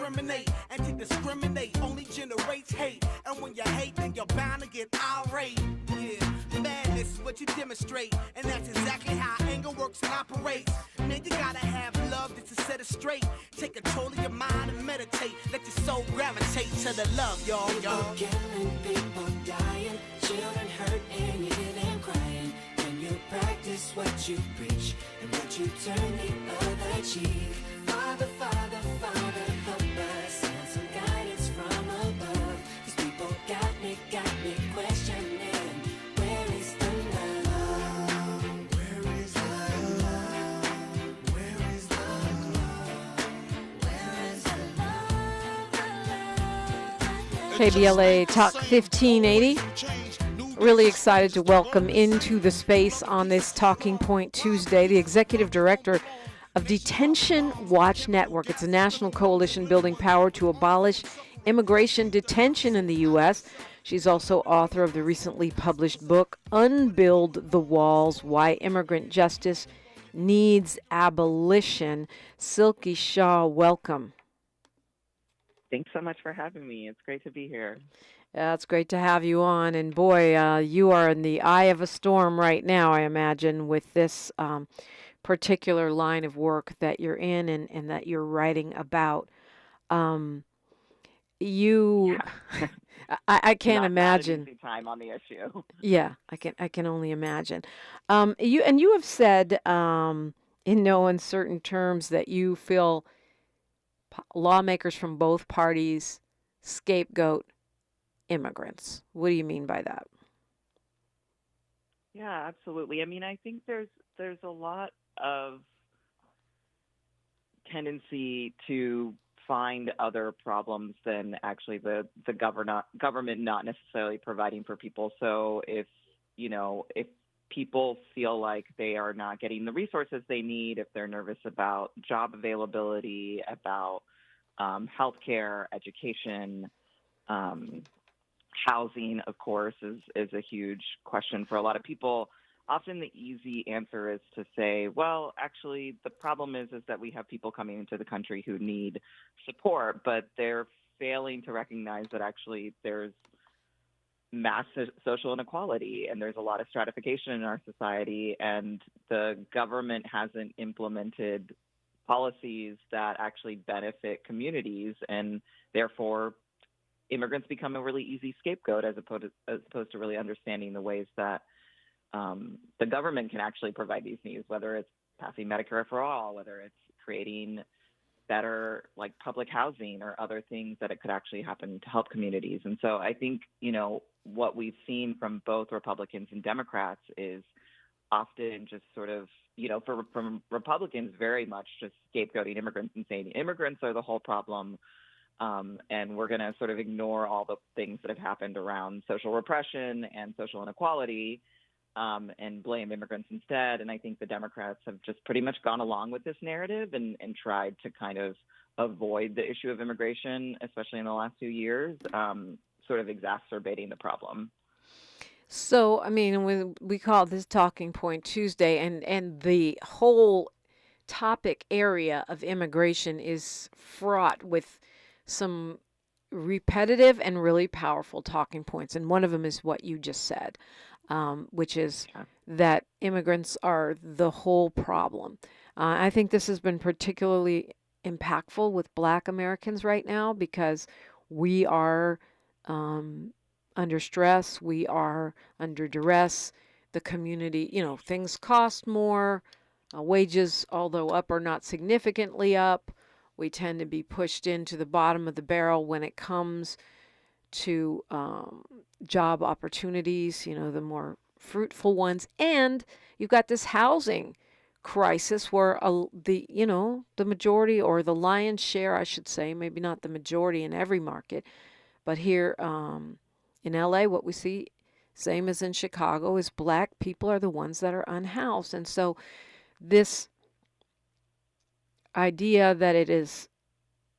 discriminate. And to discriminate only generates hate. And when you hate, then you're bound to get irate. Yeah, madness is what you demonstrate. And that's exactly how anger works and operates. Man, you gotta have love just to set it straight. Take control of your mind and meditate. Let your soul gravitate to the love, y'all. People killing, people dying, children hurt and you hear them crying. When you practice what you preach and what you turn the other cheek. Father, Father, Father, help us. Send some guidance from above. These people got me questioning. Where is the love? Where is the love? Where is the love? Where is the love? KBLA Talk 1580. Really excited to welcome into the space on this Talking Point Tuesday the Executive Director of Detention Watch Network. It's a national coalition building power to abolish immigration detention in the U.S. She's also author of the recently published book, Unbuild Walls, Why Immigrant Justice Needs Abolition. Silky Shah, welcome. Thanks so much for having me. It's great to be here. It's great to have you on. And boy, you are in the eye of a storm right now, I imagine, with this particular line of work that you're in and that you're writing about. You, I can't imagine. Not an easy time on the issue. Yeah, I can only imagine. You have said in no uncertain terms that you feel lawmakers from both parties scapegoat immigrants. What do you mean by that? Yeah, absolutely. I mean, I think there's a lot of tendency to find other problems than actually the government not necessarily providing for people. So if people feel like they are not getting the resources they need, if they're nervous about job availability, about healthcare, education, housing, of course, is a huge question for a lot of people. Often the easy answer is to say, well, actually, the problem is that we have people coming into the country who need support, but they're failing to recognize that actually there's massive social inequality and there's a lot of stratification in our society, and the government hasn't implemented policies that actually benefit communities, and therefore immigrants become a really easy scapegoat as opposed to really understanding the ways that the government can actually provide these needs, whether it's passing Medicare for all, whether it's creating better public housing or other things that it could actually happen to help communities. And so I think, what we've seen from both Republicans and Democrats is often just sort of, from Republicans, very much just scapegoating immigrants and saying immigrants are the whole problem. And we're going to sort of ignore all the things that have happened around social repression and social inequality and blame immigrants instead. And I think the Democrats have just pretty much gone along with this narrative and tried to kind of avoid the issue of immigration, especially in the last few years, sort of exacerbating the problem. So, I mean, we call this Talking Point Tuesday, and the whole topic area of immigration is fraught with some repetitive and really powerful talking points. And one of them is what you just said, which is that immigrants are the whole problem. I think this has been particularly impactful with Black Americans right now because we are under stress, we are under duress. The community, things cost more. Wages, although up, are not significantly up. We tend to be pushed into the bottom of the barrel when it comes to job opportunities, the more fruitful ones. And you've got this housing crisis where the majority, or the lion's share, I should say, maybe not the majority in every market, but here in LA, what we see, same as in Chicago, is Black people are the ones that are unhoused. And so this idea that it is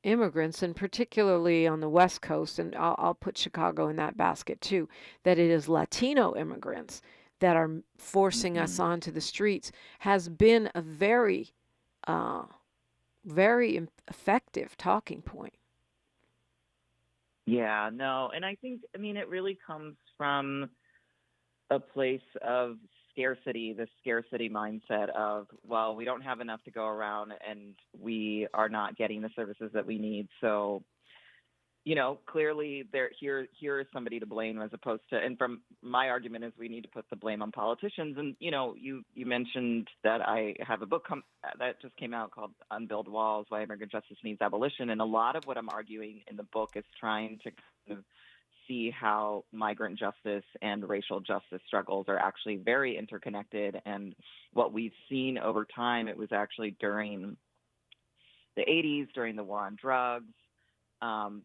immigrants, and particularly on the West Coast, and I'll put Chicago in that basket too, that it is Latino immigrants that are forcing us onto the streets, has been a very, very effective talking point. Yeah, no. And I think, I mean, it really comes from a place of scarcity, the scarcity mindset of, well, we don't have enough to go around and we are not getting the services that we need. So, clearly here is somebody to blame as opposed to, and from my argument is we need to put the blame on politicians. And, you mentioned that I have a book that just came out called Unbuild Walls, Why Immigrant Justice Needs Abolition. And a lot of what I'm arguing in the book is trying to kind of see how migrant justice and racial justice struggles are actually very interconnected. And what we've seen over time, it was actually during the 80s, during the war on drugs,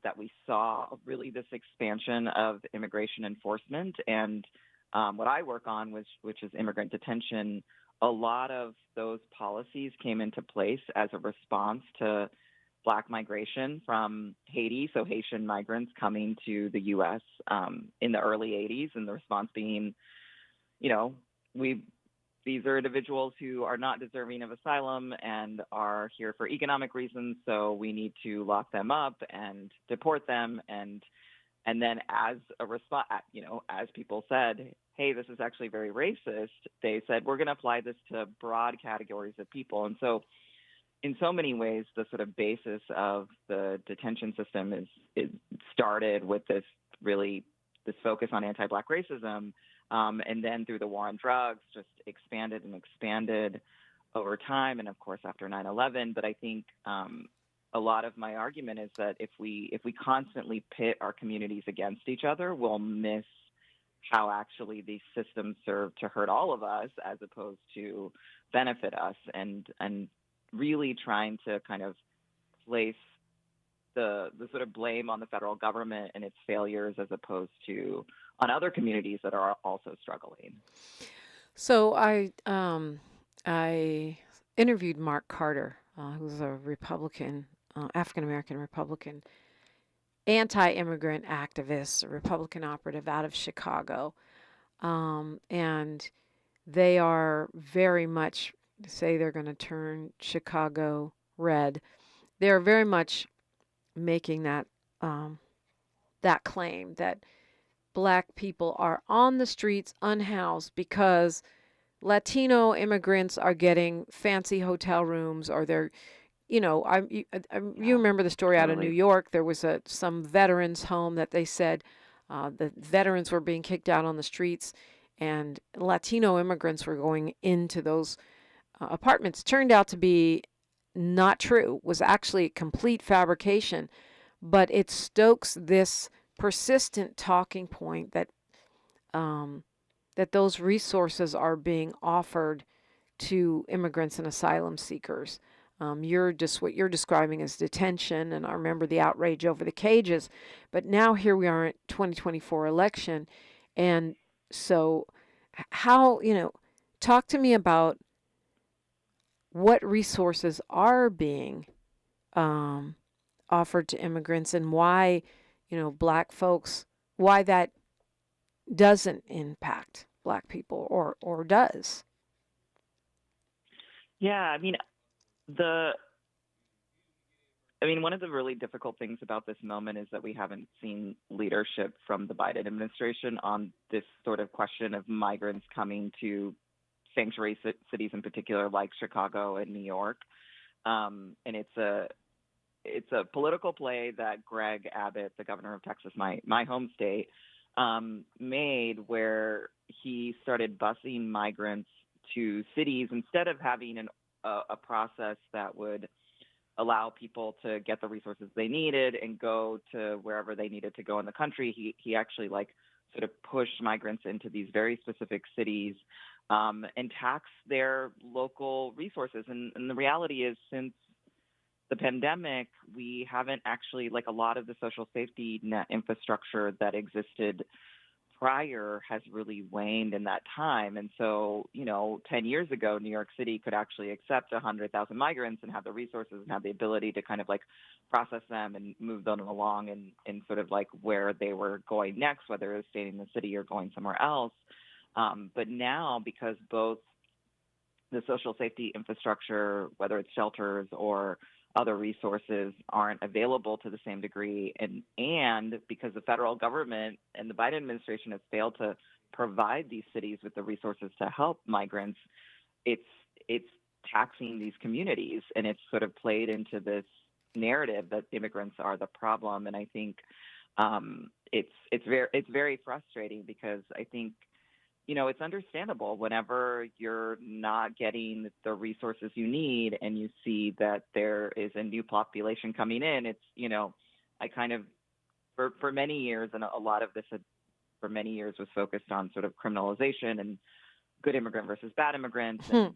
that we saw really this expansion of immigration enforcement. And what I work on, which is immigrant detention, a lot of those policies came into place as a response to Black migration from Haiti, so Haitian migrants coming to the U.S. In the early 80s, and the response being, these are individuals who are not deserving of asylum and are here for economic reasons, so we need to lock them up and deport them. And then as a response, as people said, hey, this is actually very racist, they said, we're going to apply this to broad categories of people. And so in so many ways, the sort of basis of the detention system is started with this focus on anti-Black racism, and then through the war on drugs, just expanded and expanded over time, and of course after 9/11. But I think a lot of my argument is that if we constantly pit our communities against each other, we'll miss how actually these systems serve to hurt all of us as opposed to benefit us, and really trying to kind of place the sort of blame on the federal government and its failures as opposed to on other communities that are also struggling. So I interviewed Mark Carter, who's a Republican, African-American Republican, anti-immigrant activist, a Republican operative out of Chicago. And they are very much, say they're going to turn Chicago red. They're very much making that that claim that Black people are on the streets unhoused because Latino immigrants are getting fancy hotel rooms, or they're, you remember the story out of New York. There was some veterans home that they said the veterans were being kicked out on the streets, and Latino immigrants were going into those apartments. Turned out to be not true, was actually a complete fabrication, but it stokes this persistent talking point that that those resources are being offered to immigrants and asylum seekers. What you're describing as detention, and I remember the outrage over the cages, but now here we are at 2024 election, and so how, talk to me about what resources are being offered to immigrants, and why, Black folks, why that doesn't impact Black people, or does. Yeah, one of the really difficult things about this moment is that we haven't seen leadership from the Biden administration on this sort of question of migrants coming to sanctuary cities in particular, like Chicago and New York. And it's a political play that Greg Abbott, the governor of Texas, my home state, made, where he started busing migrants to cities instead of having a process that would allow people to get the resources they needed and go to wherever they needed to go in the country. He actually sort of pushed migrants into these very specific cities and taxed their local resources. And the reality is, since the pandemic, we haven't actually, a lot of the social safety net infrastructure that existed prior has really waned in that time. And so, 10 years ago, New York City could actually accept 100,000 migrants and have the resources and have the ability to kind of process them and move them along in sort of where they were going next, whether it was staying in the city or going somewhere else. But now, because both the social safety infrastructure, whether it's shelters or other resources aren't available to the same degree, and because the federal government and the Biden administration has failed to provide these cities with the resources to help migrants, it's taxing these communities, and it's sort of played into this narrative that immigrants are the problem. And I think it's very frustrating, because I think, you know, it's understandable whenever you're not getting the resources you need and you see that there is a new population coming in. It's, you know, I kind of, for many years, and a lot of this for many years was focused on sort of criminalization and good immigrant versus bad immigrants, and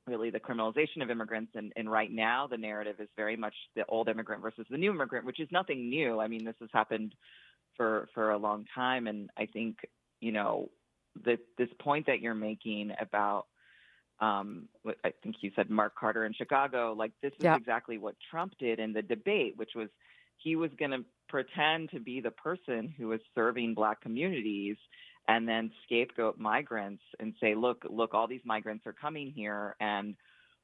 really the criminalization of immigrants. And right now the narrative is very much the old immigrant versus the new immigrant, which is nothing new. I mean, this has happened for a long time. And I think, you know, this point that you're making about, I think you said Mark Carter in Chicago, like this is exactly what Trump did in the debate, which was he was going to pretend to be the person who was serving Black communities and then scapegoat migrants and say, look, all these migrants are coming here and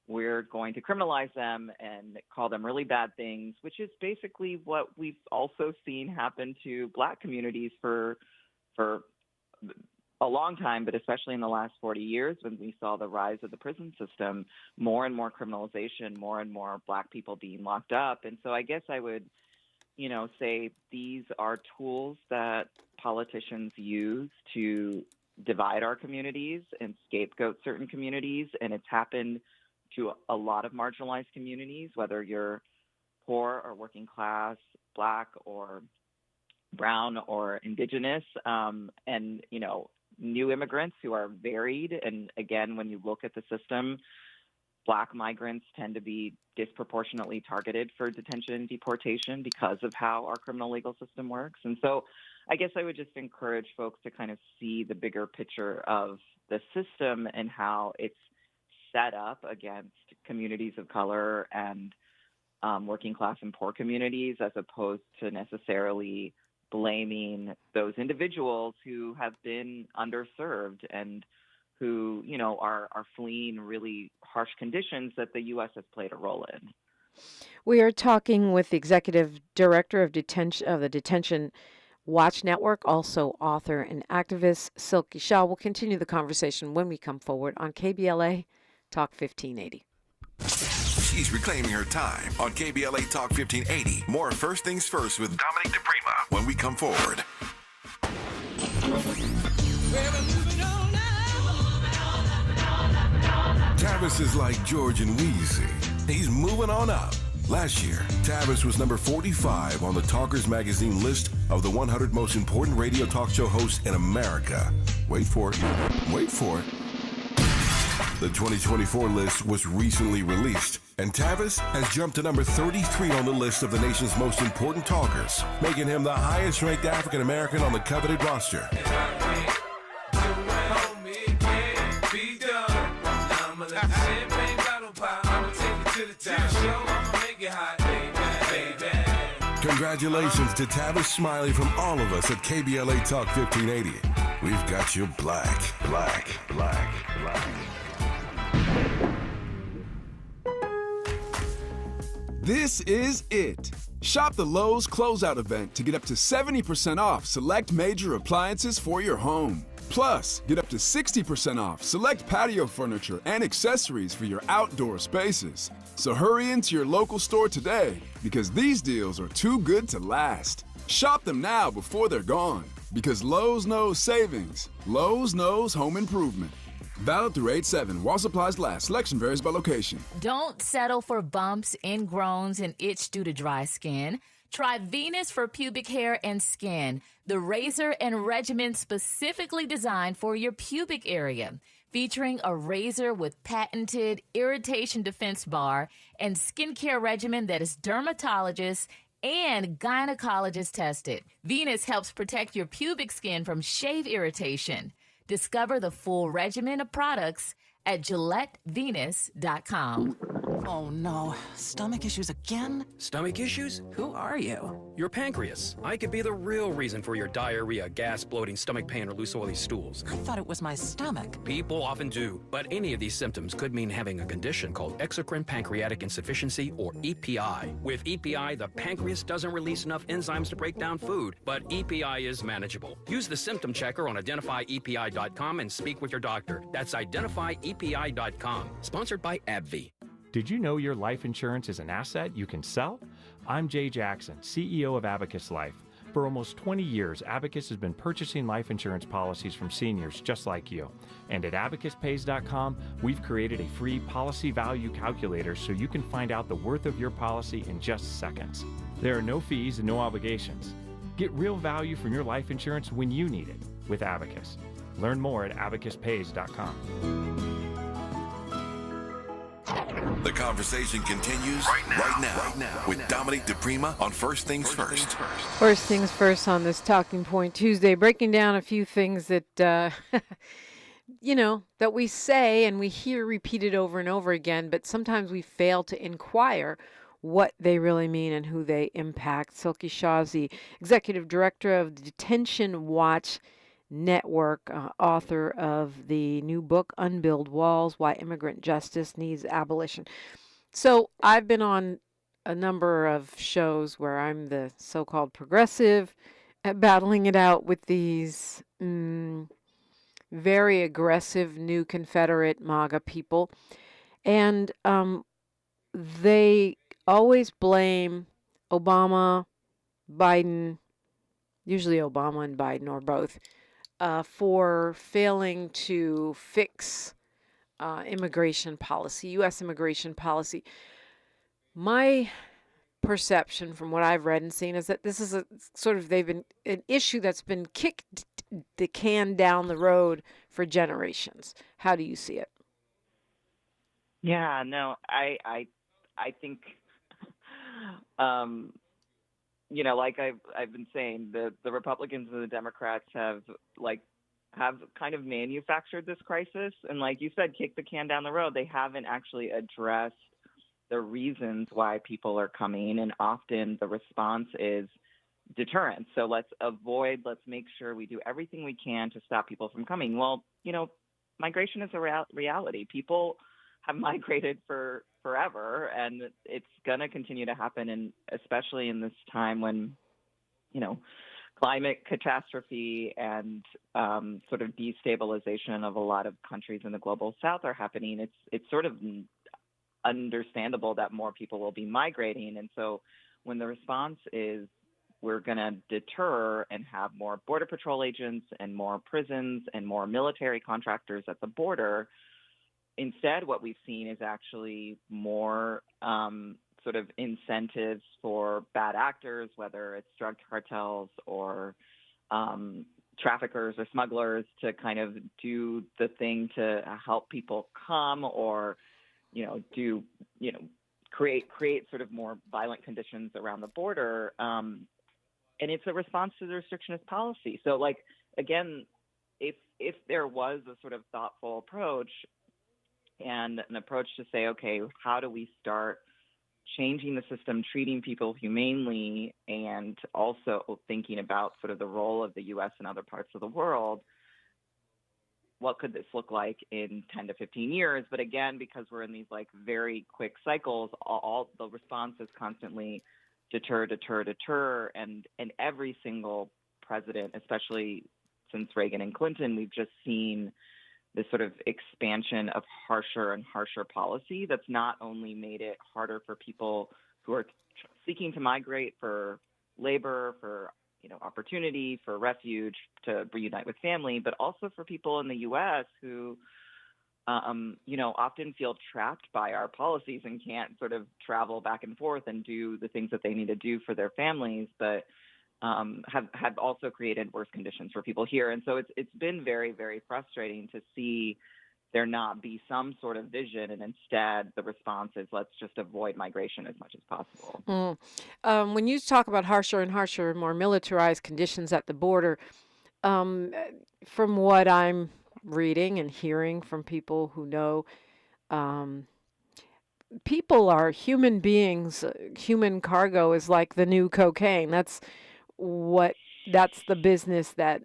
we're going to criminalize them and call them really bad things, which is basically what we've also seen happen to Black communities for a long time, but especially in the last 40 years when we saw the rise of the prison system, more and more criminalization, more and more Black people being locked up. And so I guess I would, you know, say these are tools that politicians use to divide our communities and scapegoat certain communities. And it's happened to a lot of marginalized communities, whether you're poor or working class, Black or brown or indigenous, and, you know, new immigrants who are varied. And again, when you look at the system, Black migrants tend to be disproportionately targeted for detention and deportation because of how our criminal legal system works. And so I guess I would just encourage folks to kind of see the bigger picture of the system and how it's set up against communities of color and working class and poor communities, as opposed to necessarily blaming those individuals who have been underserved and who, you know, are fleeing really harsh conditions that the U.S. has played a role in. We are talking with the executive director of the Detention Watch Network, also author and activist, Silky Shah. We'll continue the conversation when we come forward on KBLA Talk 1580. She's reclaiming her time on KBLA Talk 1580. More First Things First with Dominique DiPrima when we come forward. Tavis is like George and Wheezy. He's moving on up. Last year, Tavis was number 45 on the Talkers Magazine list of the 100 most important radio talk show hosts in America. Wait for it. Wait for it. The 2024 list was recently released, and Tavis has jumped to number 33 on the list of the nation's most important talkers, making him the highest-ranked African-American on the coveted roster. Congratulations to Tavis Smiley from all of us at KBLA Talk 1580. We've got you black. This is it. Shop the Lowe's Closeout event to get up to 70% off select major appliances for your home. Plus, get up to 60% off select patio furniture and accessories for your outdoor spaces. So hurry into your local store today, because these deals are too good to last. Shop them now before they're gone, because Lowe's knows savings. Lowe's knows home improvement. Valid through 8/7 while supplies last. Selection varies by location. Don't settle for bumps, ingrowns, and itch due to dry skin. Try Venus for pubic hair and skin, the razor and regimen specifically designed for your pubic area, featuring a razor with patented irritation defense bar and skincare regimen that is dermatologist and gynecologist tested. Venus helps protect your pubic skin from shave irritation. Discover the full regimen of products at GilletteVenus.com. Oh no, stomach issues again? Stomach issues? Who are you? Your pancreas. I could be the real reason for your diarrhea, gas, bloating, stomach pain, or loose oily stools. I thought it was my stomach. People often do, but any of these symptoms could mean having a condition called exocrine pancreatic insufficiency, or EPI. With EPI, the pancreas doesn't release enough enzymes to break down food, but EPI is manageable. Use the symptom checker on identifyepi.com and speak with your doctor. That's identifyepi.com. Sponsored by AbbVie. Did you know your life insurance is an asset you can sell? I'm Jay Jackson, CEO of Abacus Life. For almost 20 years, Abacus has been purchasing life insurance policies from seniors just like you. And at abacuspays.com, we've created a free policy value calculator so you can find out the worth of your policy in just seconds. There are no fees and no obligations. Get real value from your life insurance when you need it with Abacus. Learn more at abacuspays.com. The conversation continues right now with Dominique DiPrima on First Things First. First things first on this Talking Point Tuesday, breaking down a few things that, that we say and we hear repeated over and over again, but sometimes we fail to inquire what they really mean and who they impact. Silky Shah is the executive director of the Detention Watch Network, author of the new book, Unbuild Walls, Why Immigrant Justice Needs Abolition. So I've been on a number of shows where I'm the so-called progressive, battling it out with these very aggressive new Confederate MAGA people. And they always blame Obama, Biden, usually Obama and Biden or both, for failing to fix immigration policy, U.S. immigration policy. My perception from what I've read and seen is that this is they've been an issue that's been kicked the can down the road for generations. How do you see it? Yeah, no, I think, like I've been saying, the Republicans and the Democrats have kind of manufactured this crisis, and like you said, kicked the can down the road. They haven't actually addressed the reasons why people are coming, and often the response is deterrence. So let's make sure we do everything we can to stop people from coming. Well, migration is a reality. People have migrated for forever, and it's going to continue to happen, and especially in this time when, climate catastrophe and sort of destabilization of a lot of countries in the global south are happening. It's sort of understandable that more people will be migrating. And so when the response is we're going to deter and have more Border Patrol agents and more prisons and more military contractors at the border, instead, what we've seen is actually more sort of incentives for bad actors, whether it's drug cartels or traffickers or smugglers, to kind of do the thing to help people come, or create sort of more violent conditions around the border. And it's a response to the restrictionist policy. So, again, if there was a sort of thoughtful approach, and an approach to say, okay, how do we start changing the system, treating people humanely, and also thinking about sort of the role of the U.S. and other parts of the world, what could this look like in 10 to 15 years? But again, because we're in these very quick cycles, all the response is constantly deter, and every single president, especially since Reagan and Clinton, we've just seen this sort of expansion of harsher and harsher policy that's not only made it harder for people who are seeking to migrate for labor, for opportunity, for refuge, to reunite with family, but also for people in the U.S. who, often feel trapped by our policies and can't sort of travel back and forth and do the things that they need to do for their families, but have also created worse conditions for people here. And so it's been very, very frustrating to see there not be some sort of vision, and instead the response is let's just avoid migration as much as possible. When you talk about harsher and harsher, more militarized conditions at the border, from what I'm reading and hearing from people who know, people are human beings. Human cargo is like the new cocaine. What that's the business that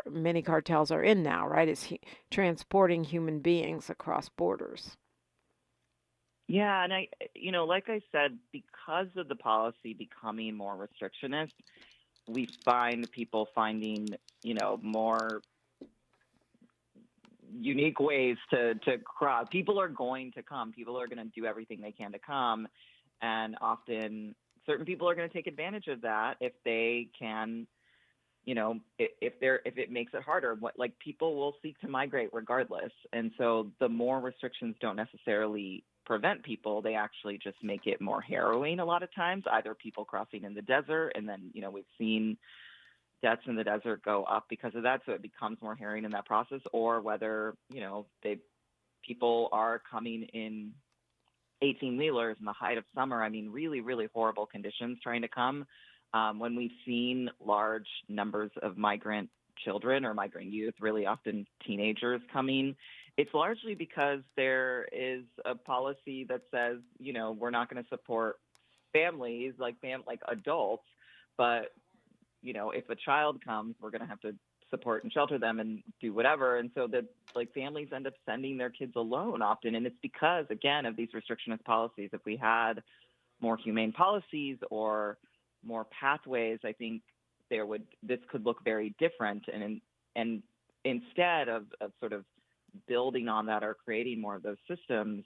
many cartels are in now, right? Is transporting human beings across borders. Yeah, and like I said, because of the policy becoming more restrictionist, we find people finding, more unique ways to cross. People are going to come. People are going to do everything they can to come, and often certain people are going to take advantage of that if they can. If it makes it harder, people will seek to migrate regardless, and so the more restrictions don't necessarily prevent people; they actually just make it more harrowing. A lot of times, either people crossing in the desert, and then we've seen deaths in the desert go up because of that, so it becomes more harrowing in that process, or whether people are coming in 18-wheelers in the height of summer. I mean, really, really horrible conditions trying to come. When we've seen large numbers of migrant children or migrant youth, really often teenagers coming, it's largely because there is a policy that says, we're not going to support families like adults, but if a child comes, we're going to have to support and shelter them and do whatever. And so that families end up sending their kids alone often. And it's because, again, of these restrictionist policies. If we had more humane policies or more pathways, I think this could look very different. And instead of sort of building on that or creating more of those systems,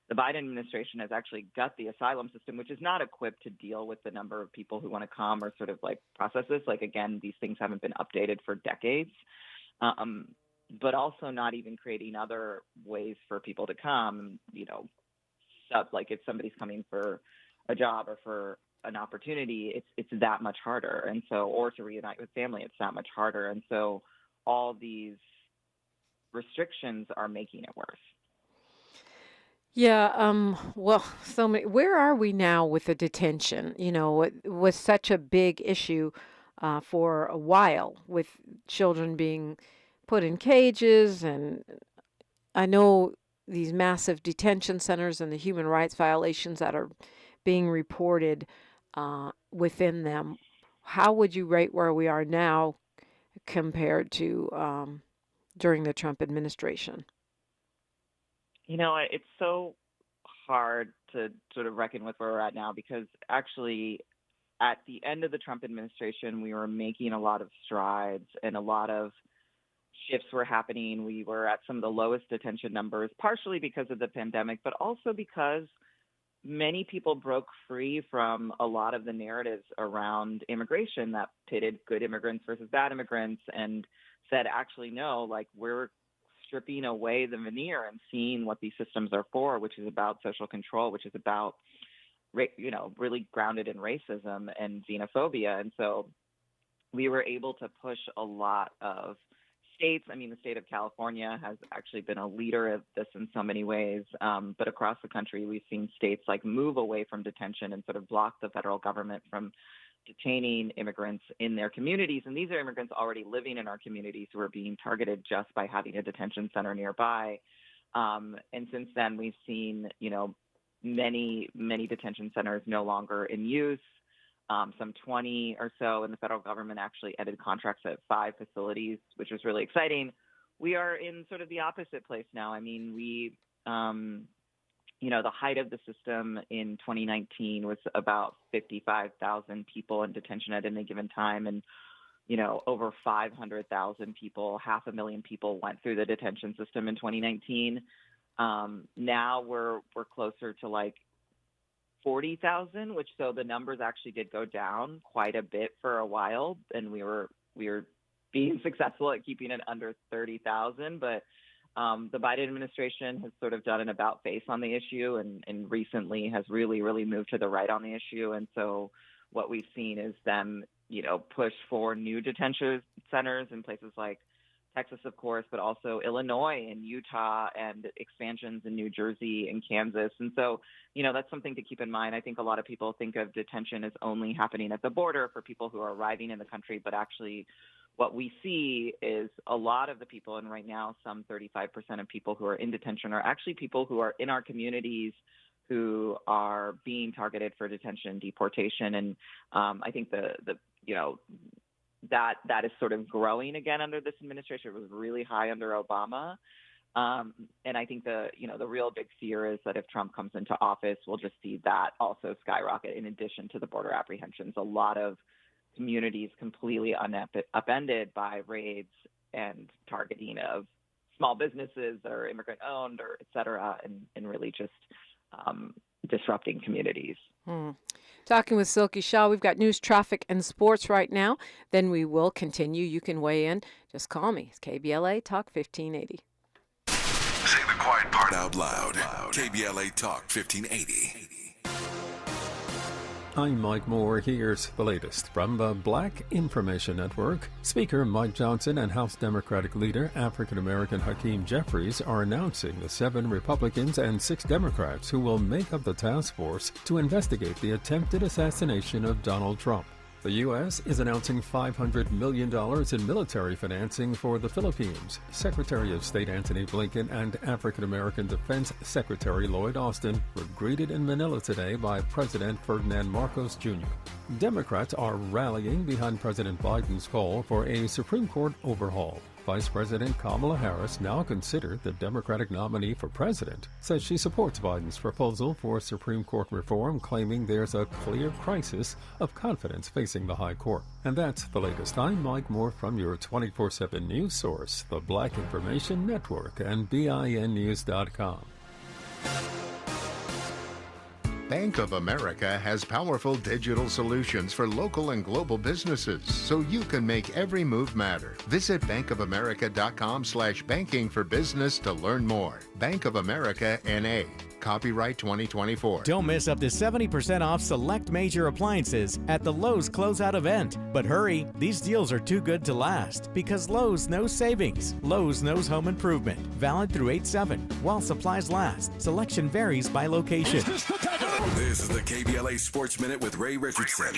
the Biden administration has actually got the asylum system, which is not equipped to deal with the number of people who want to come or sort of process this. Again, these things haven't been updated for decades, but also not even creating other ways for people to come, stuff like if somebody's coming for a job or for an opportunity, it's that much harder. And so, or to reunite with family, it's that much harder. And so all these restrictions are making it worse. Yeah, well, where are we now with the detention? It was such a big issue for a while with children being put in cages. And I know these massive detention centers and the human rights violations that are being reported within them. How would you rate where we are now compared to during the Trump administration? It's so hard to sort of reckon with where we're at now, because actually at the end of the Trump administration, we were making a lot of strides and a lot of shifts were happening. We were at some of the lowest detention numbers, partially because of the pandemic, but also because many people broke free from a lot of the narratives around immigration that pitted good immigrants versus bad immigrants and said, actually, no, we're stripping away the veneer and seeing what these systems are for, which is about social control, which is about, really grounded in racism and xenophobia. And so we were able to push a lot of states. I mean, the state of California has actually been a leader of this in so many ways. But across the country, we've seen states move away from detention and sort of block the federal government from detaining immigrants in their communities. And these are immigrants already living in our communities who are being targeted just by having a detention center nearby. And since then, we've seen, many, many detention centers no longer in use. Some 20 or so, and the federal government actually ended contracts at 5 facilities, which was really exciting. We are in sort of the opposite place now. I mean, the height of the system in 2019 was about 55,000 people in detention at any given time. And, over 500,000 people, 500,000 people went through the detention system in 2019. Now we're closer to 40,000, so the numbers actually did go down quite a bit for a while. And we were being successful at keeping it under 30,000, but the Biden administration has sort of done an about face on the issue and recently has really, really moved to the right on the issue. And so what we've seen is them, push for new detention centers in places like Texas, of course, but also Illinois and Utah and expansions in New Jersey and Kansas. And so, that's something to keep in mind. I think a lot of people think of detention as only happening at the border for people who are arriving in the country, but actually what we see is a lot of the people, and right now some 35% of people who are in detention are actually people who are in our communities who are being targeted for detention and deportation. And I think that is sort of growing again under this administration. It was really high under Obama. And I think the real big fear is that if Trump comes into office, we'll just see that also skyrocket in addition to the border apprehensions. A lot of communities completely upended by raids and targeting of small businesses that are immigrant owned or et cetera, and really just disrupting communities. Talking with Silky Shah. We've got news, traffic, and sports right now. Then we will continue. You can weigh in. Just call me. It's KBLA Talk 1580. Say the quiet part out loud. KBLA Talk 1580. I'm Mike Moore. Here's the latest from the Black Information Network. Speaker Mike Johnson and House Democratic leader African-American Hakeem Jeffries are announcing the 7 Republicans and 6 Democrats who will make up the task force to investigate the attempted assassination of Donald Trump. The U.S. is announcing $500 million in military financing for the Philippines. Secretary of State Antony Blinken and African-American Defense Secretary Lloyd Austin were greeted in Manila today by President Ferdinand Marcos Jr. Democrats are rallying behind President Biden's call for a Supreme Court overhaul. Vice President Kamala Harris, now considered the Democratic nominee for president, says she supports Biden's proposal for Supreme Court reform, claiming there's a clear crisis of confidence facing the High Court. And that's the latest. I'm Mike Moore from your 24/7 news source, the Black Information Network, and BINnews.com. Bank of America has powerful digital solutions for local and global businesses, so you can make every move matter. Visit bankofamerica.com/banking for business to learn more. Bank of America N.A. Copyright 2024. Don't miss up to 70% off select major appliances at the Lowe's Closeout event. But hurry, these deals are too good to last because Lowe's knows savings. Lowe's knows home improvement. Valid through 8/7 while supplies last. Selection varies by location. This is the KBLA Sports Minute with Ray Richardson.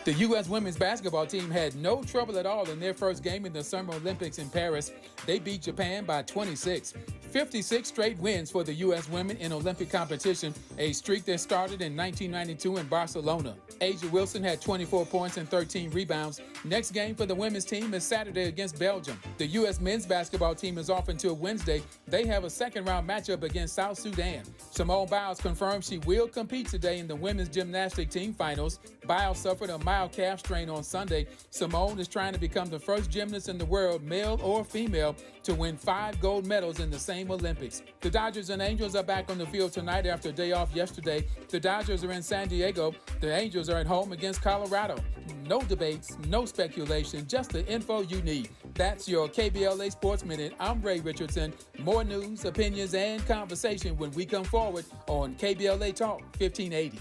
The U.S. women's basketball team had no trouble at all in their first game in the Summer Olympics in Paris. They beat Japan by 26. 56 straight wins for the U.S. women in Olympic competition, a streak that started in 1992 in Barcelona. Asia Wilson had 24 points and 13 rebounds. Next game for the women's team is Saturday against Belgium. The U.S. men's basketball team is off until Wednesday. They have a second-round matchup against South Sudan. Simone Biles confirmed she will compete today in the women's gymnastic team finals. Biles suffered a mild calf strain on Sunday. Simone is trying to become the first gymnast in the world, male or female, to win 5 gold medals in the same Olympics. The Dodgers and Angels are back on the field tonight after a day off yesterday. The Dodgers are in San Diego. The Angels are at home against Colorado. No debates, no speculation, just the info you need. That's your KBLA Sports Minute. I'm Ray Richardson. More news, opinions, and conversation when we come forward on KBLA Talk 1580.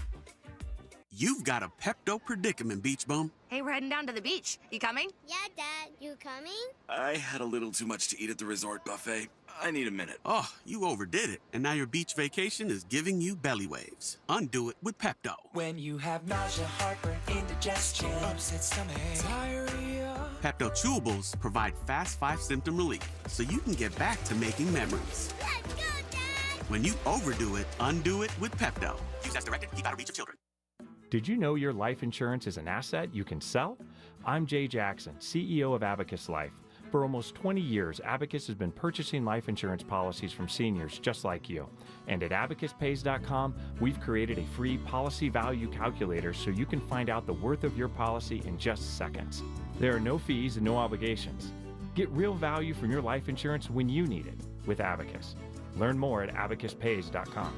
You've got a Pepto predicament, Beach Bum. Hey, we're heading down to the beach. You coming? Yeah, Dad. You coming? I had a little too much to eat at the resort buffet. I need a minute. Oh, you overdid it. And now your beach vacation is giving you belly waves. Undo it with Pepto. When you have nausea, heartburn, indigestion, upset stomach, diarrhea. Pepto Chewables provide fast 5-symptom relief so you can get back to making memories. Let's go, Dad! When you overdo it, undo it with Pepto. Use as directed. Keep out of reach of children. Did you know your life insurance is an asset you can sell? I'm Jay Jackson, CEO of Abacus Life. For almost 20 years, Abacus has been purchasing life insurance policies from seniors just like you. And at abacuspays.com, we've created a free policy value calculator so you can find out the worth of your policy in just seconds. There are no fees and no obligations. Get real value from your life insurance when you need it with Abacus. Learn more at abacuspays.com.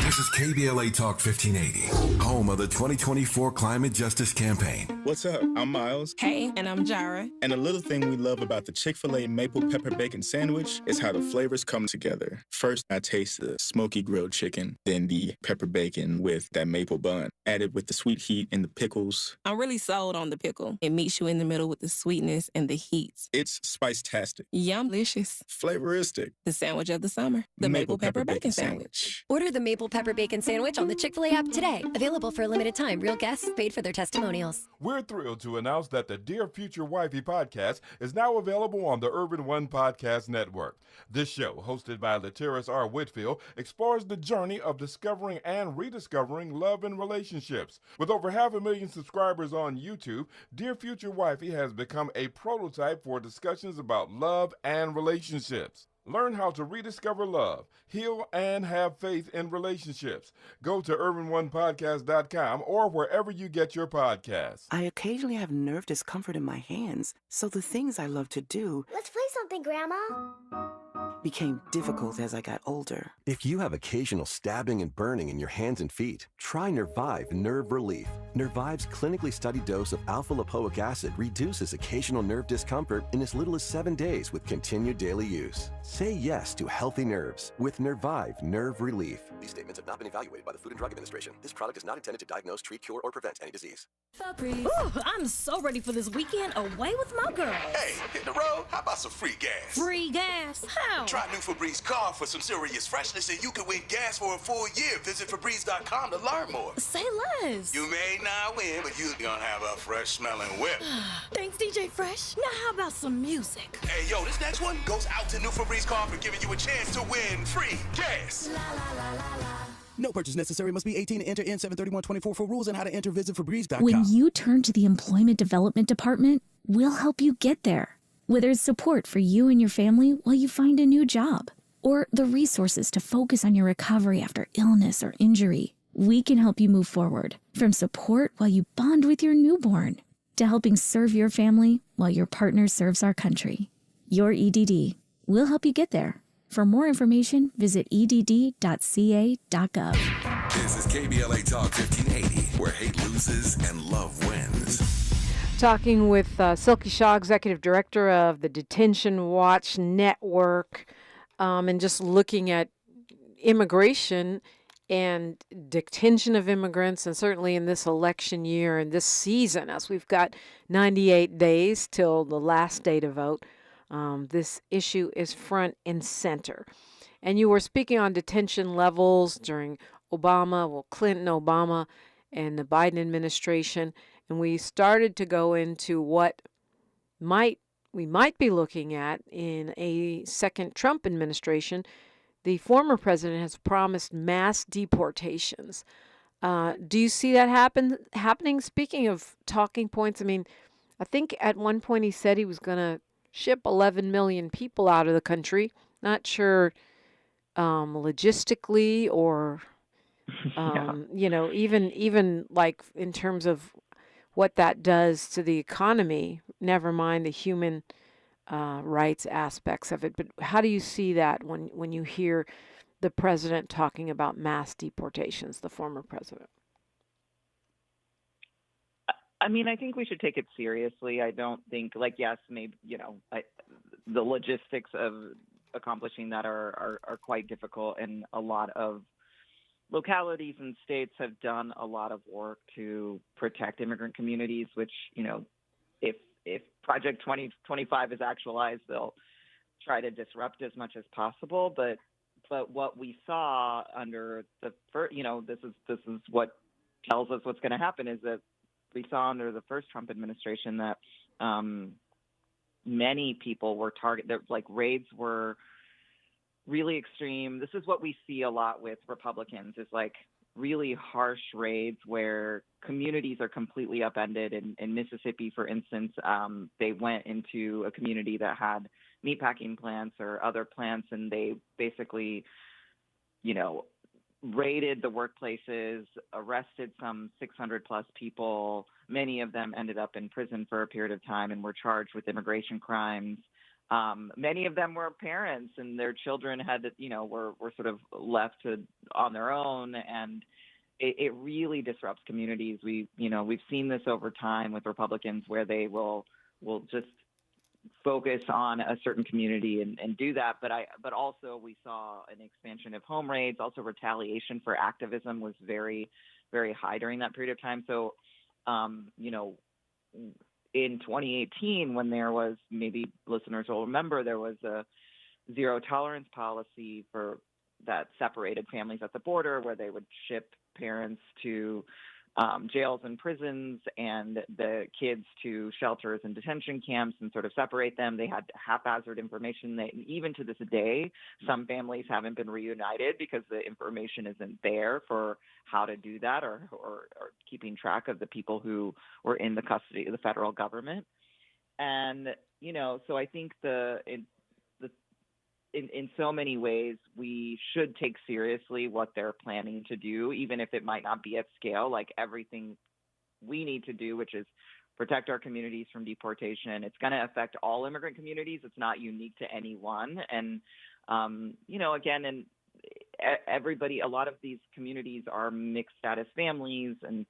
This is KBLA Talk 1580, home of the 2024 Climate Justice Campaign. What's up? I'm Miles. Hey, and I'm Jara. And a little thing we love about the Chick-fil-A Maple Pepper Bacon Sandwich is how the flavors come together. First, I taste the smoky grilled chicken, then the pepper bacon with that maple bun, added with the sweet heat and the pickles. I'm really sold on the pickle. It meets you in the middle with the sweetness and the heat. It's spice-tastic. Yum-licious. Flavoristic. The sandwich of the summer. The Maple Pepper Bacon Sandwich. Order the Maple Pepper Bacon Sandwich on the Chick-fil-A app today. Available Available for a limited time. Real guests paid for their testimonials. We're thrilled to announce that the Dear Future Wifey podcast is now available on the Urban One Podcast Network. This show, hosted by Latiris R. Whitfield, explores the journey of discovering and rediscovering love and relationships. With over 500,000 subscribers on YouTube, Dear Future Wifey has become a prototype for discussions about love and relationships. Learn how to rediscover love, heal, and have faith in relationships. Go to urbanonepodcast.com or wherever you get your podcasts. I occasionally have nerve discomfort in my hands, so the things I love to do Let's play something, Grandma. became difficult as I got older. If you have occasional stabbing and burning in your hands and feet, try Nervive Nerve Relief. Nervive's clinically studied dose of alpha-lipoic acid reduces occasional nerve discomfort in as little as 7 days with continued daily use. Say yes to healthy nerves with Nervive Nerve Relief. These statements have not been evaluated by the Food and Drug Administration. This product is not intended to diagnose, treat, cure, or prevent any disease. Ooh, I'm so ready for this weekend away with my girls. Hey, hit the road. How about some free gas? Free gas? How? Try new Febreze car for some serious freshness, and you can win gas for a full year. Visit Febreze.com to learn more. Say less. You may not win, but you're gonna have a fresh smelling whip. Thanks, DJ Fresh. Now how about some music? Hey, yo, this next one goes out to new Febreze car for giving you a chance to win free gas. No purchase necessary. Must be 18 to enter in 73124 for rules and how to enter. Visit Febreze.com. When you turn to the Employment Development Department, we'll help you get there. Whether it's support for you and your family while you find a new job, or the resources to focus on your recovery after illness or injury, we can help you move forward. From support while you bond with your newborn, to helping serve your family while your partner serves our country. Your EDD. We'll help you get there. For more information, visit edd.ca.gov. This is KBLA Talk 1580, where hate loses and love wins. Talking with Silky Shah, Executive Director of the Detention Watch Network, and just looking at immigration and detention of immigrants, and certainly in this election year and this season, as we've got 98 days till the last day to vote, this issue is front and center. And you were speaking on detention levels during Clinton, Obama, and the Biden administration, and we started to go into what we might be looking at in a second Trump administration. The former president has promised mass deportations. Do you see that happening? Speaking of talking points, I mean, I think at one point he said he was going to ship 11 million people out of the country. Not sure logistically or, even like in terms of what that does to the economy, never mind the human rights aspects of it. But how do you see that when you hear the president talking about mass deportations, the former president? I mean, I think we should take it seriously. I don't think, yes, maybe, the logistics of accomplishing that are quite difficult, and a lot of localities and states have done a lot of work to protect immigrant communities, which, if Project 2025 is actualized, they'll try to disrupt as much as possible. But what we saw under the first, this is what tells us what's going to happen, is that we saw under the first Trump administration that many people were targeted, like raids were really extreme. This is what we see a lot with Republicans, is like really harsh raids where communities are completely upended. In Mississippi, for instance, they went into a community that had meatpacking plants or other plants, and they basically, raided the workplaces, arrested some 600 plus people. Many of them ended up in prison for a period of time and were charged with immigration crimes. Many of them were parents, and their children were sort of left on their own, and it really disrupts communities. We've seen this over time with Republicans, where they will just focus on a certain community and do that. But also we saw an expansion of home raids. Also, retaliation for activism was very, very high during that period of time. So, in 2018, when there was, maybe listeners will remember, there was a zero tolerance policy for that separated families at the border, where they would ship parents to jails and prisons and the kids to shelters and detention camps and sort of separate them. They had haphazard information that even to this day, some families haven't been reunited because the information isn't there for how to do that or keeping track of the people who were in the custody of the federal government. And, you know, so I think in so many ways, we should take seriously what they're planning to do, even if it might not be at scale, like everything we need to do, which is protect our communities from deportation. It's going to affect all immigrant communities. It's not unique to any one. And, you know, again, and everybody, a lot of these communities are mixed status families and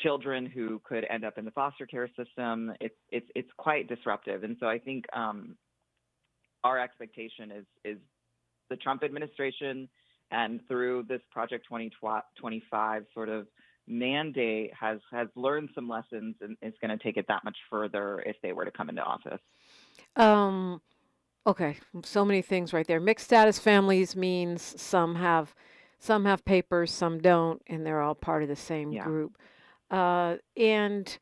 children who could end up in the foster care system. It's quite disruptive. And so I think, our expectation is the Trump administration and through this Project 2025 sort of mandate has learned some lessons and is going to take it that much further if they were to come into office. Okay, so many things right there. Mixed status families means some have papers, some don't, and they're all part of the same group. And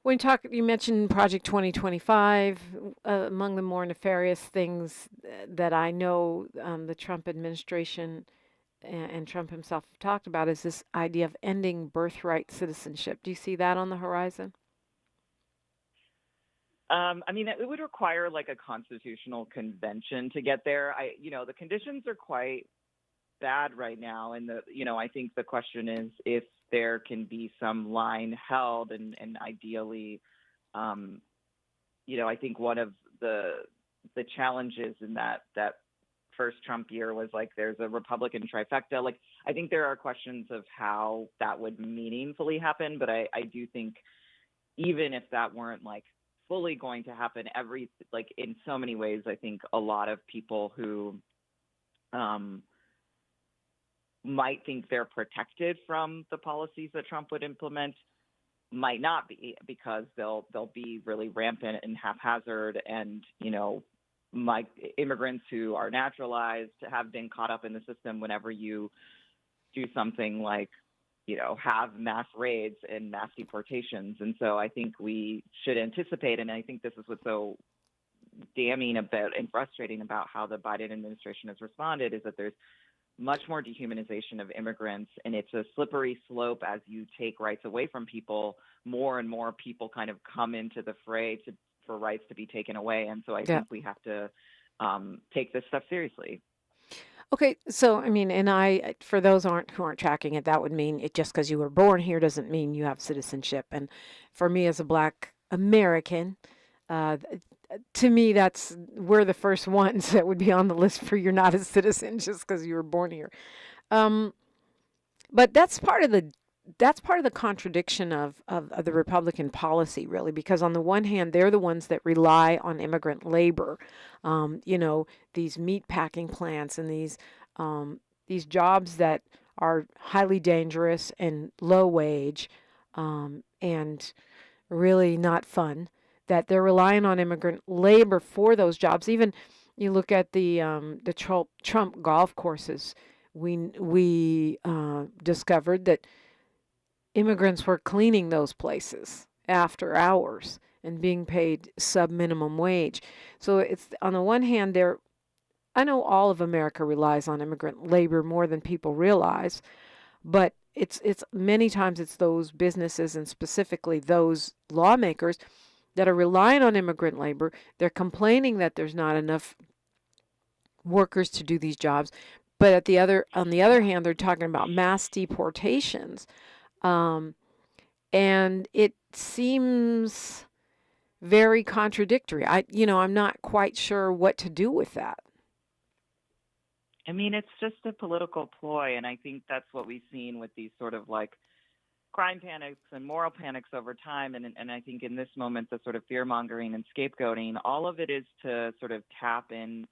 when you mentioned Project 2025, among the more nefarious things that I know the Trump administration and Trump himself have talked about is this idea of ending birthright citizenship. Do you see that on the horizon? I mean, it would require like a constitutional convention to get there. The conditions are quite bad right now. And I think the question is if there can be some line held and ideally, I think one of the challenges in that first Trump year was like, there's a Republican trifecta. Like, I think there are questions of how that would meaningfully happen. But I do think even if that weren't like fully going to happen, in so many ways, I think a lot of people who, might think they're protected from the policies that Trump would implement might not be, because they'll be really rampant and haphazard. And, immigrants who are naturalized have been caught up in the system whenever you do something like, have mass raids and mass deportations. And so I think we should anticipate, and I think this is what's so damning about and frustrating about how the Biden administration has responded, is that there's much more dehumanization of immigrants, and it's a slippery slope. As you take rights away from people, more and more people kind of come into the fray for rights to be taken away. And so I think we have to take this stuff seriously. Okay, so I mean, and for those who aren't tracking it, that would mean just because you were born here doesn't mean you have citizenship. And for me as a Black American, to me, we're the first ones that would be on the list for you're not a citizen just because you were born here. But that's part of the contradiction of the Republican policy, really, because on the one hand, they're the ones that rely on immigrant labor, these meat packing plants and these jobs that are highly dangerous and low wage, and really not fun. That they're relying on immigrant labor for those jobs. Even you look at the Trump golf courses. We discovered that immigrants were cleaning those places after hours and being paid sub-minimum wage. So it's, on the one hand, I know all of America relies on immigrant labor more than people realize, but it's many times it's those businesses and specifically those lawmakers that are relying on immigrant labor. They're complaining that there's not enough workers to do these jobs. But on the other hand, they're talking about mass deportations. And it seems very contradictory. I'm not quite sure what to do with that. I mean, it's just a political ploy. And I think that's what we've seen with these sort of like crime panics and moral panics over time. And I think in this moment, the sort of fear-mongering and scapegoating, all of it is to sort of tap into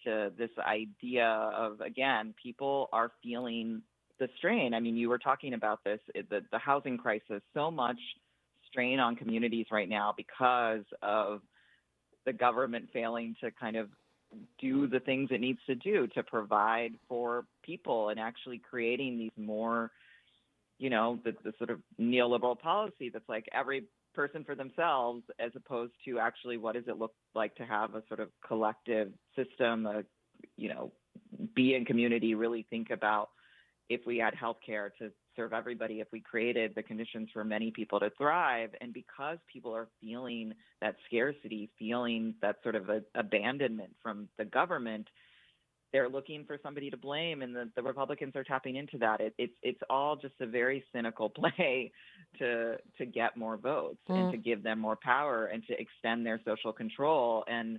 this idea of, again, people are feeling the strain. I mean, you were talking about this, the housing crisis, so much strain on communities right now because of the government failing to kind of do the things it needs to do to provide for people and actually creating these more, the sort of neoliberal policy that's like every person for themselves, as opposed to actually what does it look like to have a sort of collective system, be in community, really think about if we had healthcare to serve everybody, if we created the conditions for many people to thrive. And because people are feeling that scarcity, feeling that sort of abandonment from the government, they're looking for somebody to blame, and the Republicans are tapping into that. It's all just a very cynical play to get more votes and to give them more power and to extend their social control. And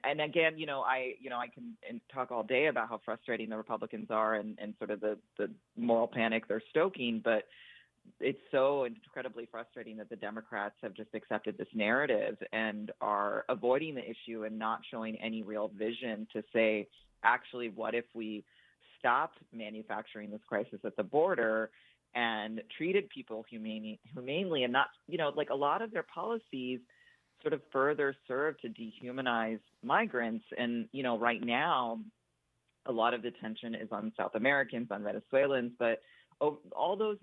again, I can talk all day about how frustrating the Republicans are and sort of the moral panic they're stoking, but it's so incredibly frustrating that the Democrats have just accepted this narrative and are avoiding the issue and not showing any real vision to say, actually, what if we stopped manufacturing this crisis at the border and treated people humanely and not, like a lot of their policies sort of further serve to dehumanize migrants. And, right now, a lot of the tension is on South Americans, on Venezuelans, but all those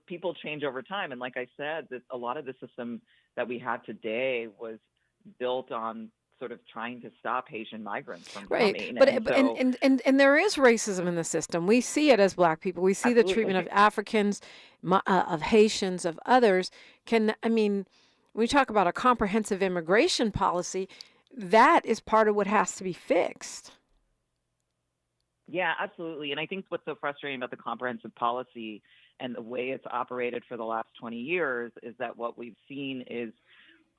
people change over time. And like I said, a lot of the system that we have today was built on sort of trying to stop Haitian migrants from coming. But and there is racism in the system. We see it as Black people. We see the treatment of Africans, of Haitians, of others. When we talk about a comprehensive immigration policy, that is part of what has to be fixed. Yeah, absolutely. And I think what's so frustrating about the comprehensive policy and the way it's operated for the last 20 years is that what we've seen is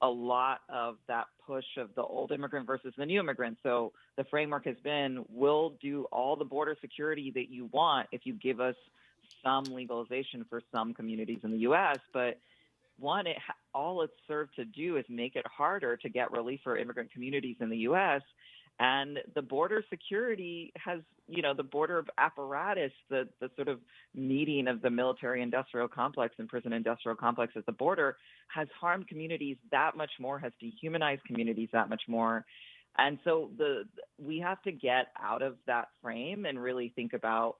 a lot of that push of the old immigrant versus the new immigrant. So the framework has been, we'll do all the border security that you want if you give us some legalization for some communities in the U.S. But one, all it's served to do is make it harder to get relief for immigrant communities in the U.S. And the border security has, the border apparatus, the sort of meeting of the military-industrial complex and prison-industrial complex at the border has harmed communities that much more, has dehumanized communities that much more. And so we have to get out of that frame and really think about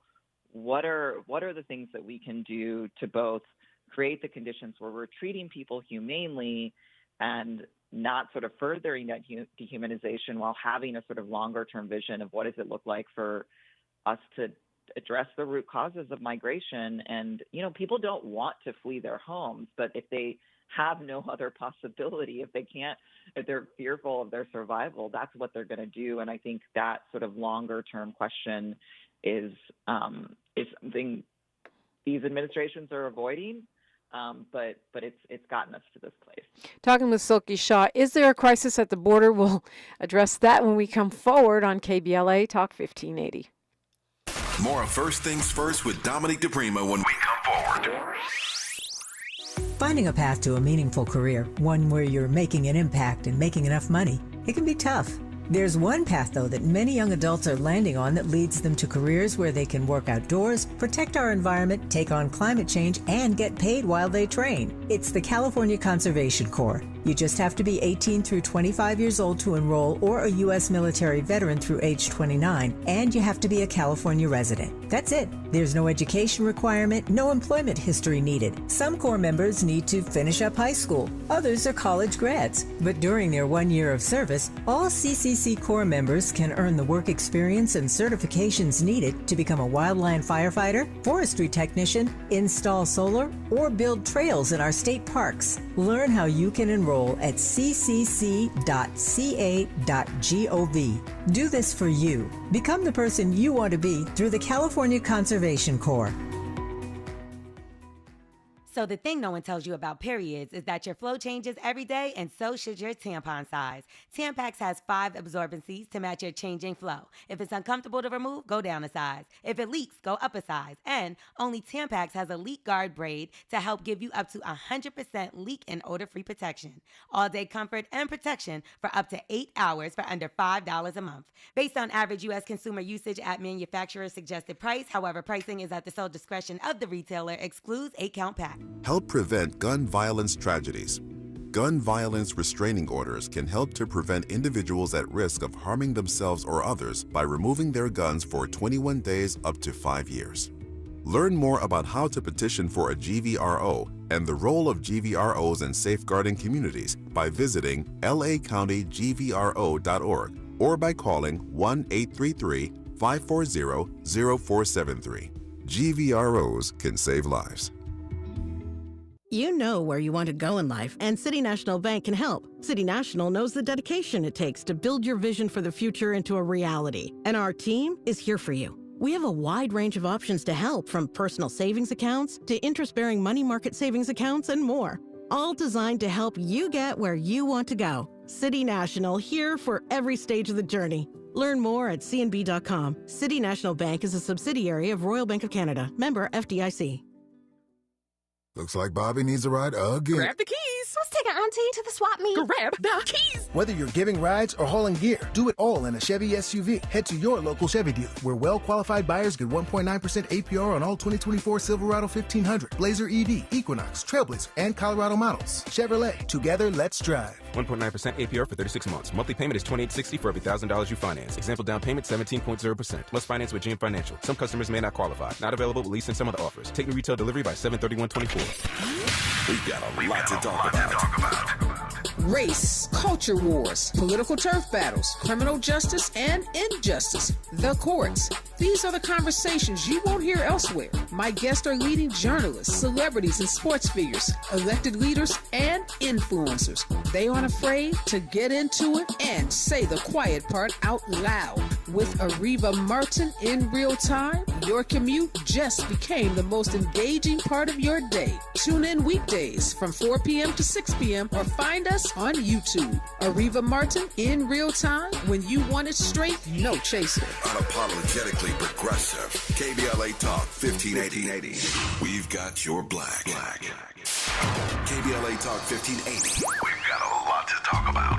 what are the things that we can do to both create the conditions where we're treating people humanely and not sort of furthering that dehumanization while having a sort of longer term vision of what does it look like for us to address the root causes of migration. And, people don't want to flee their homes, but if they have no other possibility, if they're fearful of their survival, that's what they're going to do. And I think that sort of longer term question is something these administrations are avoiding. But it's gotten us to this place. Talking with Silky Shah, is there a crisis at the border? We'll address that when we come forward on KBLA Talk 1580. More of First Things First with Dominique DiPrima when we come forward. Finding a path to a meaningful career, one where you're making an impact and making enough money, it can be tough. There's one path, though, that many young adults are landing on that leads them to careers where they can work outdoors, protect our environment, take on climate change, and get paid while they train. It's the California Conservation Corps. You just have to be 18 through 25 years old to enroll, or a U.S. military veteran through age 29, and you have to be a California resident. That's it. There's no education requirement, no employment history needed. Some Corps members need to finish up high school. Others are college grads. But during their 1 year of service, all CCC Corps members can earn the work experience and certifications needed to become a wildland firefighter, forestry technician, install solar, or build trails in our state parks. Learn how you can enroll at ccc.ca.gov. Do this for you. Become the person you want to be through the California Conservation Corps. So the thing no one tells you about periods is that your flow changes every day, and so should your tampon size. Tampax has 5 absorbencies to match your changing flow. If it's uncomfortable to remove, go down a size. If it leaks, go up a size. And only Tampax has a leak guard braid to help give you up to 100% leak and odor-free protection. All-day comfort and protection for up to 8 hours for under $5 a month. Based on average U.S. consumer usage at manufacturer's suggested price, however, pricing is at the sole discretion of the retailer, excludes 8-count pack. Help prevent gun violence tragedies. Gun violence restraining orders can help to prevent individuals at risk of harming themselves or others by removing their guns for 21 days up to 5 years. Learn more about how to petition for a GVRO and the role of GVROs in safeguarding communities by visiting lacountygvro.org or by calling 1-833-540-0473. GVROs can save lives. You know where you want to go in life, and City National Bank can help. City National knows the dedication it takes to build your vision for the future into a reality, and our team is here for you. We have a wide range of options to help, from personal savings accounts to interest-bearing money market savings accounts and more, all designed to help you get where you want to go. City National, here for every stage of the journey. Learn more at cnb.com. City National Bank is a subsidiary of Royal Bank of Canada, member FDIC. Looks like Bobby needs a ride again. Grab the keys. Let's take our auntie to the swap meet. Grab the keys. Whether you're giving rides or hauling gear, do it all in a Chevy SUV. Head to your local Chevy dealer, where well-qualified buyers get 1.9% APR on all 2024 Silverado 1500, Blazer EV, Equinox, Trailblazer, and Colorado models. Chevrolet, together, let's drive. 1.9% APR for 36 months. Monthly payment is $28.60 for every $1,000 you finance. Example down payment 17.0%. Must finance with GM Financial. Some customers may not qualify. Not available with lease and some other offers. Take new retail delivery by 7/31/24. We've got a lot to talk about. Race, culture wars, political turf battles, criminal justice, and injustice. The courts. These are the conversations you won't hear elsewhere. My guests are leading journalists, celebrities, and sports figures, elected leaders, and influencers. They aren't afraid to get into it and say the quiet part out loud. With Ariva Martin in real time, your commute just became the most engaging part of your day. Tune in weekdays from 4 p.m. to 6 p.m. or find us on YouTube. Ariva Martin in real time, when you want it straight, no chaser. Unapologetically progressive. KBLA Talk 1580. We've got your black. KBLA Talk 1580. We've got a lot to talk about.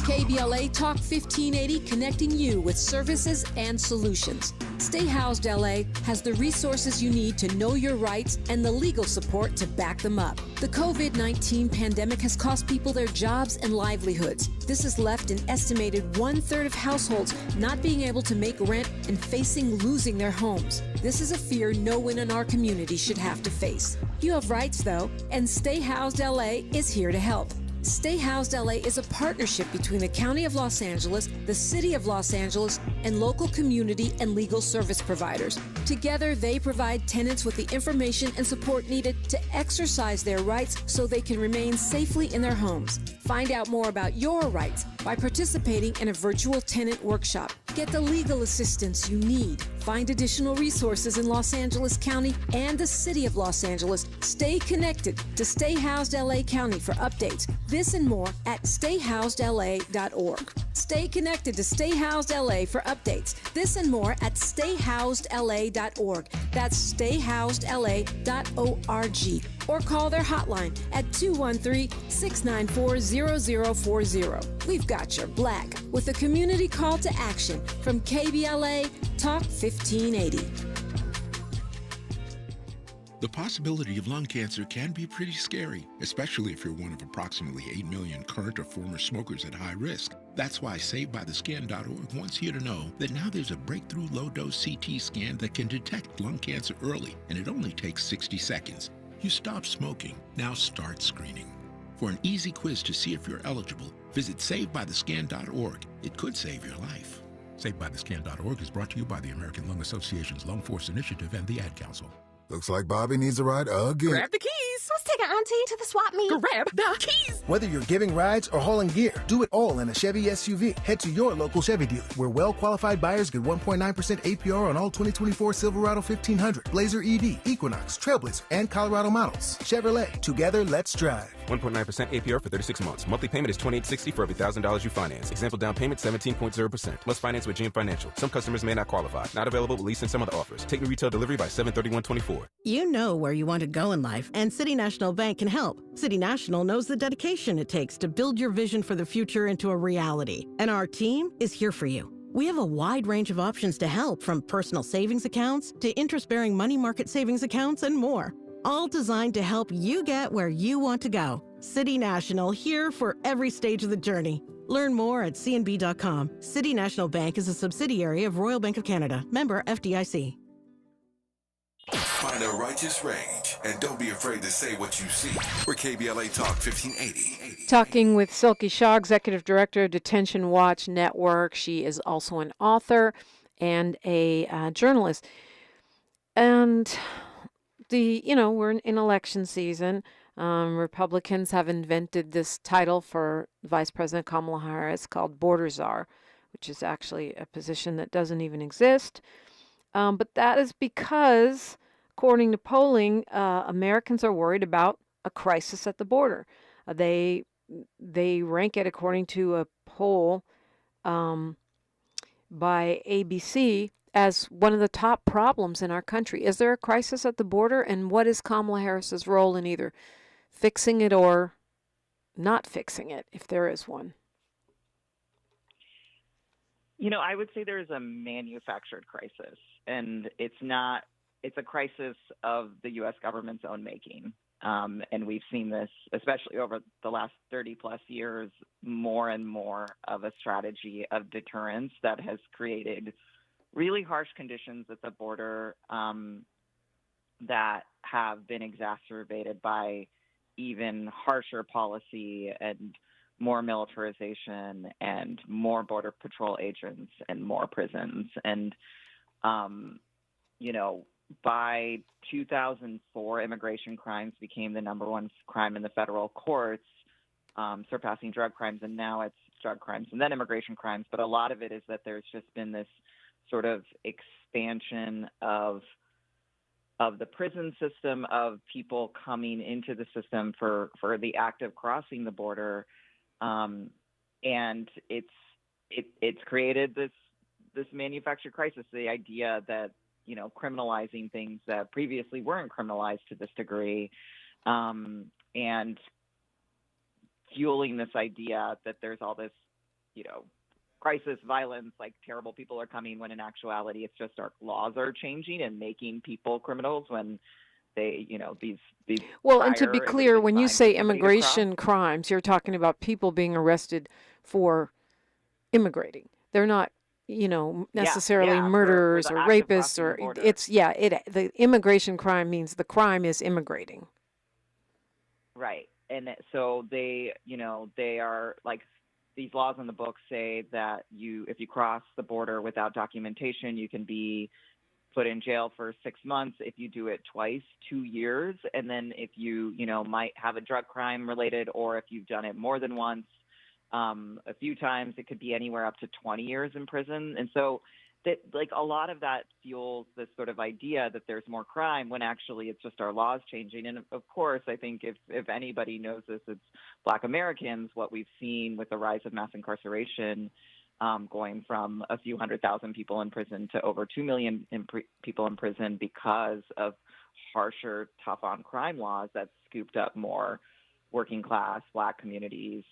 KBLA Talk 1580, connecting you with services and solutions. Stay Housed LA has the resources you need to know your rights and the legal support to back them up. The COVID-19 pandemic has cost people their jobs and livelihoods. This has left an estimated 1/3 of households not being able to make rent and facing losing their homes. This is a fear no one in our community should have to face. You have rights, though, and Stay Housed LA is here to help. Stay Housed LA is a partnership between the County of Los Angeles, the City of Los Angeles, and local community and legal service providers. Together, they provide tenants with the information and support needed to exercise their rights so they can remain safely in their homes. Find out more about your rights by participating in a virtual tenant workshop. Get the legal assistance you need. Find additional resources in Los Angeles County and the City of Los Angeles. Stay connected to Stay Housed LA County for updates. This and more at stayhousedla.org. Stay connected to Stay Housed LA for updates. This and more at stayhousedla.org. That's stayhousedla.org. Or call their hotline at 213-694-0040. We've got your black with a community call to action from KBLA Talk 1580. The possibility of lung cancer can be pretty scary, especially if you're one of approximately 8 million current or former smokers at high risk. That's why SaveByTheScan.org wants you to know that now there's a breakthrough low-dose CT scan that can detect lung cancer early, and it only takes 60 seconds. You stop smoking, now start screening. For an easy quiz to see if you're eligible, visit SaveByTheScan.org. It could save your life. SaveByTheScan.org is brought to you by the American Lung Association's Lung Force Initiative and the Ad Council. Looks like Bobby needs a ride again. Grab the keys. Let's take our auntie to the swap meet. Grab the keys. Whether you're giving rides or hauling gear, do it all in a Chevy SUV. Head to your local Chevy dealer, where well-qualified buyers get 1.9% APR on all 2024 Silverado 1500, Blazer EV, Equinox, Trailblazer, and Colorado models. Chevrolet, together, let's drive. 1.9% APR for 36 months. Monthly payment is $28.60 for every $1,000 you finance. Example down payment 17.0%. Must finance with GM Financial. Some customers may not qualify. Not available with lease and some other offers. Take new retail delivery by 7/31/24. You know where you want to go in life, and City National Bank can help. City National knows the dedication it takes to build your vision for the future into a reality, and our team is here for you. We have a wide range of options to help, from personal savings accounts to interest-bearing money market savings accounts and more, all designed to help you get where you want to go. City National, here for every stage of the journey. Learn more at cnb.com. City National Bank is a subsidiary of Royal Bank of Canada. Member FDIC. Find a righteous rage and don't be afraid to say what you see. We're KBLA Talk 1580. Talking with Silky Shah, Executive Director of Detention Watch Network. She is also an author and a journalist. And we're in election season. Republicans have invented this title for Vice President Kamala Harris called Border Czar, which is actually a position that doesn't even exist. But that is because, according to polling, Americans are worried about a crisis at the border. They rank it, according to a poll by ABC, as one of the top problems in our country. Is there a crisis at the border, and what is Kamala Harris's role in either fixing it or not fixing it, if there is one? I would say there is a manufactured crisis, and it's a crisis of the U.S. government's own making. And we've seen this, especially over the last 30 plus years, more and more of a strategy of deterrence that has created really harsh conditions at the border that have been exacerbated by even harsher policy and more militarization and more border patrol agents and more prisons. And, by 2004, immigration crimes became the number one crime in the federal courts, surpassing drug crimes. And now it's drug crimes and then immigration crimes. But a lot of it is that there's just been this sort of expansion of the prison system, of people coming into the system for the act of crossing the border. And it's created this manufactured crisis, the idea that, criminalizing things that previously weren't criminalized to this degree, and fueling this idea that there's all this, crisis, violence, like terrible people are coming, when in actuality it's just our laws are changing and making people criminals when they, these Well, and to be clear, when you say immigration crimes, you're talking about people being arrested for immigrating. They're not, necessarily murderers or rapists, or the immigration crime means the crime is immigrating. Right. And so they are like, these laws in the book say that if you cross the border without documentation, you can be put in jail for 6 months. If you do it twice, 2 years. And then if you, might have a drug crime related, or if you've done it more than once, a few times, it could be anywhere up to 20 years in prison. And so that, like, a lot of that fuels this sort of idea that there's more crime, when actually it's just our laws changing. And of course, I think if anybody knows this, it's Black Americans. What we've seen with the rise of mass incarceration, going from a few 100,000 people in prison to over 2 million people in prison because of harsher, tough on crime laws that scooped up more working class Black communities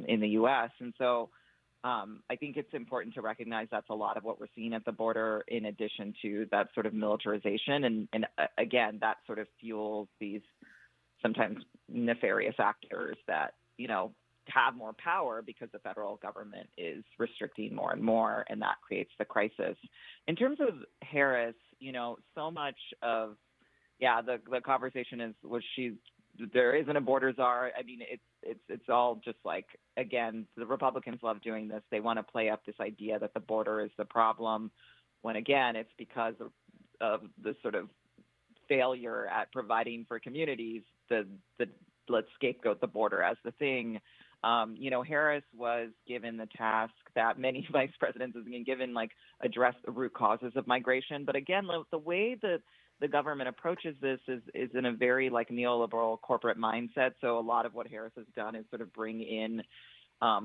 in the U.S. And so I think it's important to recognize that's a lot of what we're seeing at the border, in addition to that sort of militarization. And again, that sort of fuels these sometimes nefarious actors that, have more power because the federal government is restricting more and more, and that creates the crisis. In terms of Harris, so much of, the conversation is, there isn't a border czar. I mean, it's all just like, again, the Republicans love doing this. They want to play up this idea that the border is the problem, when again, it's because of the sort of failure at providing for communities. Let's scapegoat the border as the thing. Harris was given the task that many vice presidents have been given, like, address the root causes of migration. But again, the way that the government approaches this is in a very, like, neoliberal corporate mindset. So a lot of what Harris has done is sort of bring in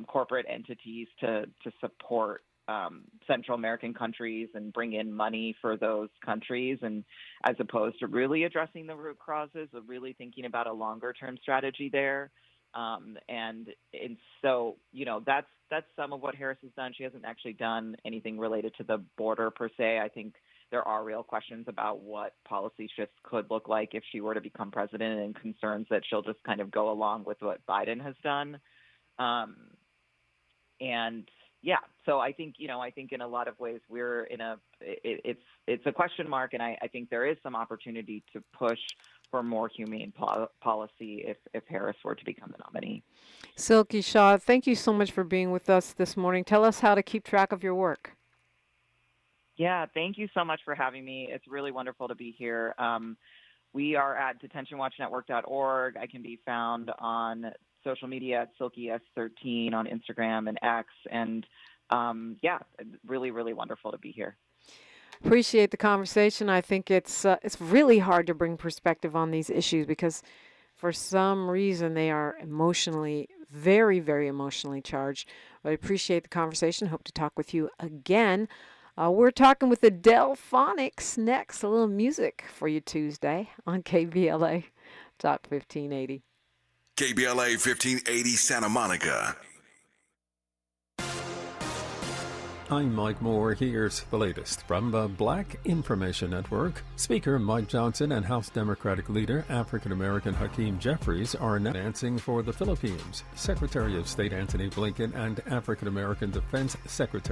corporate entities to support Central American countries and bring in money for those countries, and as opposed to really addressing the root causes, of really thinking about a longer term strategy there. And so, that's some of what Harris has done. She hasn't actually done anything related to the border per se. I think there are real questions about what policy shifts could look like if she were to become president, and concerns that she'll just kind of go along with what Biden has done. And yeah, so I think in a lot of ways we're in it's a question mark, and I think there is some opportunity to push for more humane policy if Harris were to become the nominee. Silky Shah, thank you so much for being with us this morning. Tell us how to keep track of your work. Yeah, thank you so much for having me. It's really wonderful to be here. We are at detentionwatchnetwork.org. I can be found on social media at SilkyS13 on Instagram and X. And really, really wonderful to be here. Appreciate the conversation. I think it's really hard to bring perspective on these issues because for some reason they are emotionally, very, very emotionally charged. But I appreciate the conversation. Hope to talk with you again. We're talking with the Delphonics next. A little music for you Tuesday on KBLA Talk 1580. KBLA 1580 Santa Monica. I'm Mike Moore. Here's the latest from the Black Information Network. Speaker Mike Johnson and House Democratic leader African-American Hakeem Jeffries are now dancing for the Philippines. Secretary of State Antony Blinken and African-American Defense Secretary